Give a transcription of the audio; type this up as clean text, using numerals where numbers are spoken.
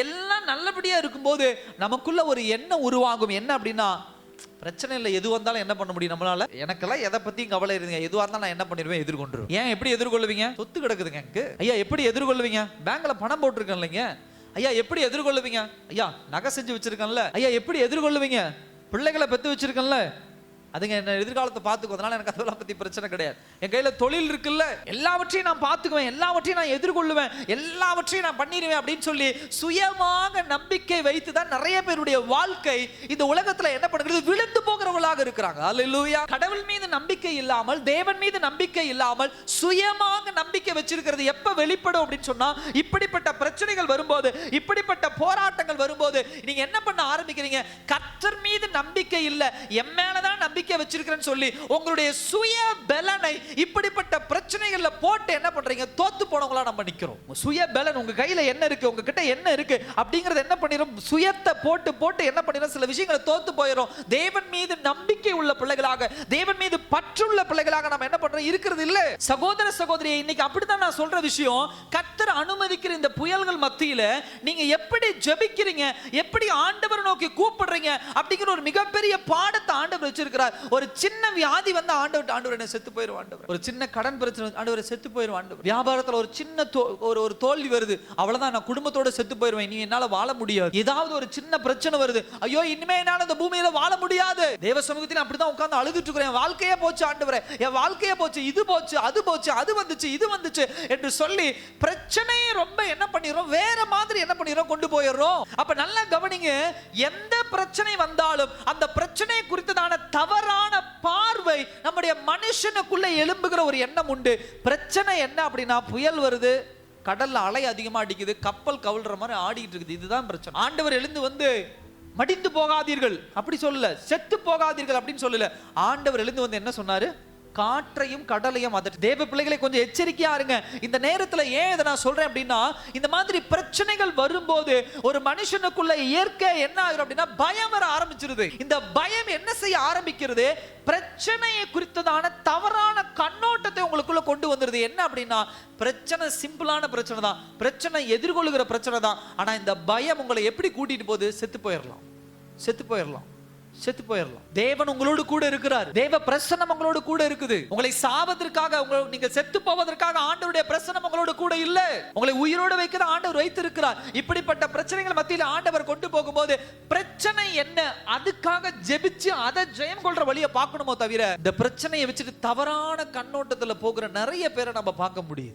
எல்லாம் நல்லபடியா இருக்கும்போது நமக்குள்ள ஒரு எண்ணம் உருவாகும். என்ன அப்படின்னா, பிரச்சனை இல்லை, எது வந்தாலும் என்ன பண்ண முடியும் நம்மளால, எனக்கெல்லாம் எதை பத்தியும் கவலை இருங்க, எதுவா இருந்தாலும் நான் என்ன பண்ணிடுவேன், எதிர்கொண்டுருவேன். ஏன் எப்படி எதிர்கொள்ளுவீங்க? சொத்து கிடக்குதுங்க எனக்கு. ஐயா எப்படி எதிர்கொள்ளுவீங்க? பேங்க்ல பணம் போட்டிருக்கேன் இல்லைங்க. ஐயா எப்படி எதிர்கொள்ளுவீங்க? ஐயா நகை செஞ்சு வச்சிருக்கேன்ல. ஐயா எப்படி எதிர்கொள்ளுவீங்க? பிள்ளைகளை பெத்து வச்சிருக்கேன்ல. அதுங்க என்ன எதிர்காலத்தை பார்த்துக்கும், அதனால எனக்கு அதெல்லாம் பத்தி பிரச்சனை கிடையாது. என் கையில தொழில் இருக்குல்ல, எல்லாவற்றையும் நான் பார்த்துக்குவேன், எல்லாவற்றையும் நான் எதிர்கொள்ளுவேன், எல்லாவற்றையும் நான் பண்ணிடுவேன் அப்படின்னு சொல்லி சுயமாக நம்பிக்கை வைத்து தான் நிறைய பேருடைய வாழ்க்கை இந்த உலகத்துல என்ன பண்ணுறது, விழுந்து போகிறவர்களாக இருக்கிறாங்க. அல்லேலூயா. கடவுள் மீது நம்பிக்கை இல்லாமல், தேவன் மீது நம்பிக்கை இல்லாமல் சுயமாக நம்பிக்கை வச்சிருக்கிறது எப்ப வெளிப்படும் அப்படின்னு சொன்னா, இப்படிப்பட்ட பிரச்சனைகள் வரும்போது, இப்படிப்பட்ட போராட்டங்கள் வரும்போது நீங்க என்ன பண்ண ஆரம்பிக்கிறீங்க, கர்த்தர் மீது நம்பிக்கை இல்ல, என் மேலதான் நம்பிக்கை வச்சிருக்கிறேன்னு சொல்லி உங்களுடைய சுய பலனை இப்படிப்பட்ட பிரச்சனைகள்ல போட்டு என்ன பண்றீங்க, தோத்து போனவங்களா நம்ம நிக்கிறோம். சுய பலன் உங்க கையில என்ன இருக்கு, உங்க கிட்ட என்ன இருக்கு அப்படிங்கறது என்ன பண்ணிரும், சுயத்தை போட்டு போட்டு என்ன பண்ணிரும், சில விஷயங்களை தோத்து போயிடும். தேவன் மீது நம்பிக்கை உள்ள பிள்ளைகளாக, தேவன் மீது பற்றுள்ள பிள்ளைகளாக நம்ம என்ன பண்றோம் இருக்கிறது இல்ல. சகோதர சகோதரியை, இன்னைக்கு அப்படிதான் நான் சொல்ற விஷயம். கர்த்தர் அனுமதிக்கிற இந்த புயல்கள் மத்தியில நீங்க எப்படி ஜெபிக்கிறீங்க, எப்படி ஆண்டவரை நோக்கி கூப்பிடுறீங்க அப்படிங்கிற ஒரு மிகப்பெரிய பாடத்தை ஆண்டவர் வச்சிருக்கிறார். ஒரு சின்ன வியாதி வந்து ஆண்டவர் என்ன செத்து போயிரும், ஆண்டவர் ஒரு சின்ன கடன் பிரச்சனை ஆண்டவர் செத்து போயிரும், ஆண்டவர் வியாபாரத்துல ஒரு சின்ன ஒரு தோல்வி வருது, அவ்வளவுதான் நான் குடும்பத்தோட செத்து போயிருவேன், நீ என்னால வாழ முடியாது. ஏதாவது ஒரு சின்ன பிரச்சனை வருது, ஐயோ இனிமே என்னால இந்த பூமியில வாழ முடியாது, தேவ சமூகத்தில் அப்படிதான் உட்கார்ந்து அழுதுட்டு இருக்கிறேன், என் வாழ்க்கையே போச்சு ஆண்டவரே, என் வாழ்க்கையே போச்சு, இது போச்சு, அது போச்சு, அது வந்துச்சு, இது வந்துச்சு என்று சொல்லி பிரச்சனையை ரொம்ப என்ன பண்ணிரோம், வேற மாதிரி என்ன பண்ணிரோம், கொண்டு போயிடுறோம். அப்ப நல்லா கவனிங்க, எந்த பிரச்சனை வந்தாலும் அந்த பிரச்சனை குறித்ததான தவறான பார்வை நம்முடைய மனுஷனுக்குள்ள எழும்புகிற ஒரு எண்ணம் உண்டு. பிரச்சனை என்ன அப்படின்னா, புயல் வருது, கடல்ல அலை அதிகமா அடிக்குது, கப்பல் கவிழ்ற மாதிரி ஆடிட்டு இருக்குது, இதுதான் பிரச்சனை. ஆண்டவர் எழுந்து வந்து மடிந்து போகாதீர்கள் அப்படி சொல்லல, செத்து போகாதீர்கள் அப்படின்னு சொல்லல. ஆண்டவர் எழுந்து வந்து என்ன சொன்னாரு, காற்றையும் கடலையும் அதற்கு. தேவ பிள்ளைகளை கொஞ்சம் எச்சரிக்கையா இருங்க இந்த நேரத்துல. ஏன் இதை நான் சொல்றேன் அப்படின்னா, இந்த மாதிரி பிரச்சனைகள் வரும்போது ஒரு மனுஷனுக்குள்ள இயற்கை என்ன ஆகும் அப்படின்னா, பயம் வர ஆரம்பிச்சிருது. இந்த பயம் என்ன செய்ய ஆரம்பிக்கிறது, பிரச்சனையை குறித்ததான தவறான கண்ணோட்டத்தை உங்களுக்குள்ள கொண்டு வந்துருது. என்ன அப்படின்னா, பிரச்சனை சிம்பிளான பிரச்சனை தான், பிரச்சனை எதிர்கொள்ளுகிற பிரச்சனை தான். ஆனா இந்த பயம் உங்களை எப்படி கூட்டிட்டு போகுது, செத்து போயிடலாம், செத்து போயிடலாம், செத்து போயிடலாம். தேவன் உங்களோடு கூட இருக்கிறார், தேவ பிரசன்னம் உங்களோடு கூட இருக்குது. உங்களை சாவதற்காக, நீங்க செத்து போவதற்காக ஆண்டவருடைய பிரசன்னம் உங்களோடு கூட இல்ல, உங்களை உயிரோடு வைக்கிற ஆண்டவர் வைத்திருக்கிறார். இப்படிப்பட்ட பிரச்சனைகள் மத்தியில் ஆண்டவர் கொண்டு போகும்போது பிரச்சனை என்ன, அதுக்காக ஜெபிச்சு அதை ஜெயம் கொள்ற வழியை பார்க்கணுமோ தவிர இந்த பிரச்சனையை வச்சுட்டு தவறான கண்ணோட்டத்துல போகிற நிறைய பேரை நம்ம பார்க்க முடியுது.